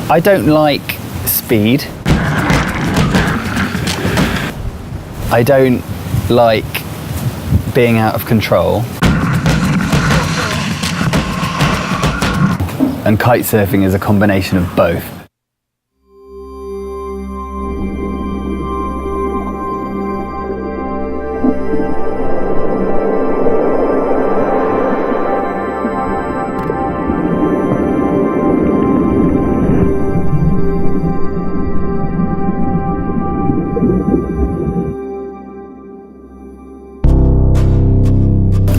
I don't like speed. I don't like being out of control. And kitesurfing is a combination of both.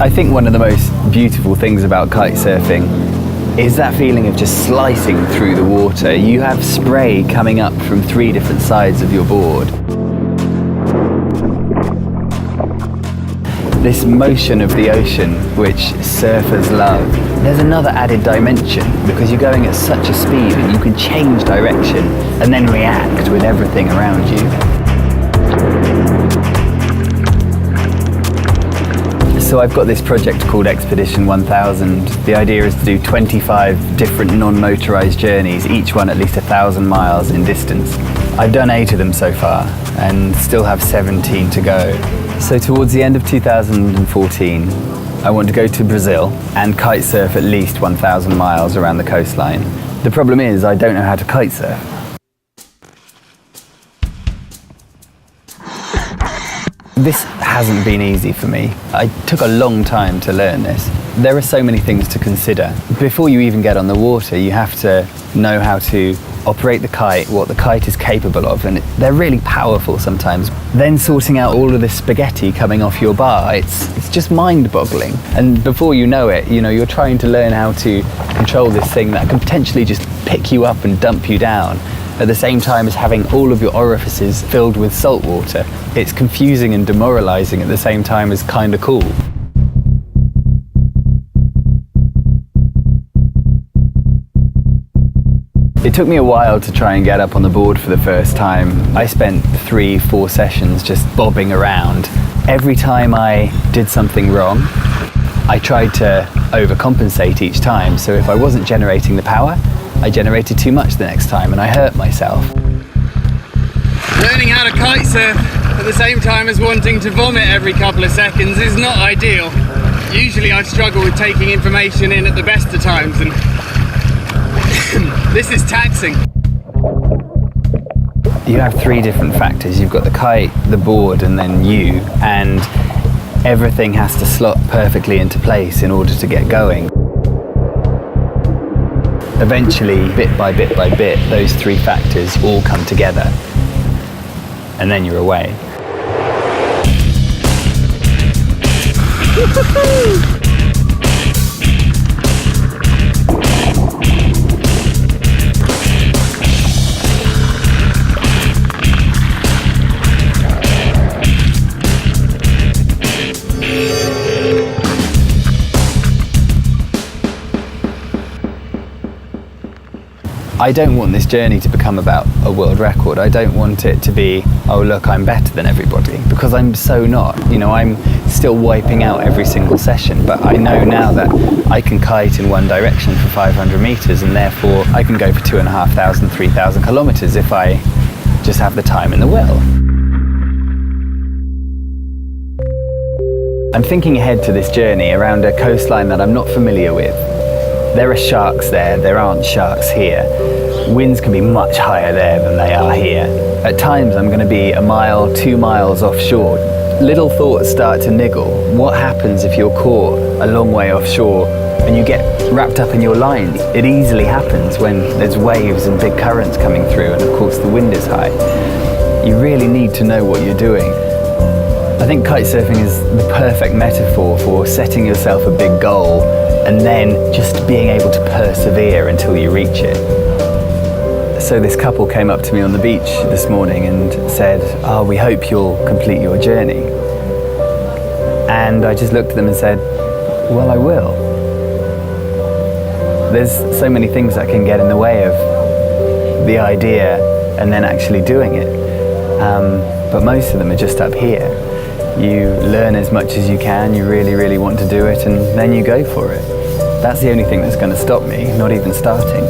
I think one of the most beautiful things about kitesurfing is that feeling of just slicing through the water. You have spray coming up from 3 different sides of your board. This motion of the ocean, which surfers love, there's another added dimension because you're going at such a speed and you can change direction and then react with everything around you. So I've got this project called Expedition 1000. The idea is to do 25 different non-motorized journeys, each one at least 1,000 miles in distance. I've done 8 of them so far and still have 17 to go. So towards the end of 2014, I want to go to Brazil and kite surf at least 1,000 miles around the coastline. The problem is I don't know how to kite surf. This hasn't been easy for me. I took a long time to learn this. There are so many things to consider. Before you even get on the water, you have to know how to operate the kite, what the kite is capable of, and they're really powerful sometimes. Then sorting out all of this spaghetti coming off your bar, it's just mind-boggling. And before you know it, you're trying to learn how to control this thing that can potentially just pick you up and dump you down, at the same time as having all of your orifices filled with salt water. It's confusing and demoralizing at the same time as kind of cool. It took me a while to try and get up on the board for the first time. I spent 3-4 sessions just bobbing around. Every time I did something wrong, I tried to overcompensate each time. So if I wasn't generating the power, I generated too much the next time and I hurt myself. Learning how to kite surf at the same time as wanting to vomit every couple of seconds is not ideal. Usually I struggle with taking information in at the best of times, and this is taxing. You have 3 different factors. You've got the kite, the board, and then you, and everything has to slot perfectly into place in order to get going. Eventually, bit by bit by bit, those 3 factors all come together, and then you're away. I don't want this journey to become about a world record. I don't want it to be, oh look, I'm better than everybody, because I'm so not. I'm still wiping out every single session, but I know now that I can kite in one direction for 500 meters, and therefore I can go for 2,500, 3,000 kilometers if I just have the time and the will. I'm thinking ahead to this journey around a coastline that I'm not familiar with. There are sharks there aren't sharks here. Winds can be much higher there than they are here. At times I'm going to be 1 mile, 2 miles offshore. Little thoughts start to niggle. What happens if you're caught a long way offshore and you get wrapped up in your line? It easily happens when there's waves and big currents coming through, and of course the wind is high. You really need to know what you're doing. I think kitesurfing is the perfect metaphor for setting yourself a big goal and then just being able to persevere until you reach it. So this couple came up to me on the beach this morning and said, "Oh, we hope you'll complete your journey." And I just looked at them and said, "Well, I will." There's so many things that can get in the way of the idea and then actually doing it. But most of them are just up here. You learn as much as you can, you really, really want to do it, and then you go for it. That's the only thing that's going to stop me, not even starting.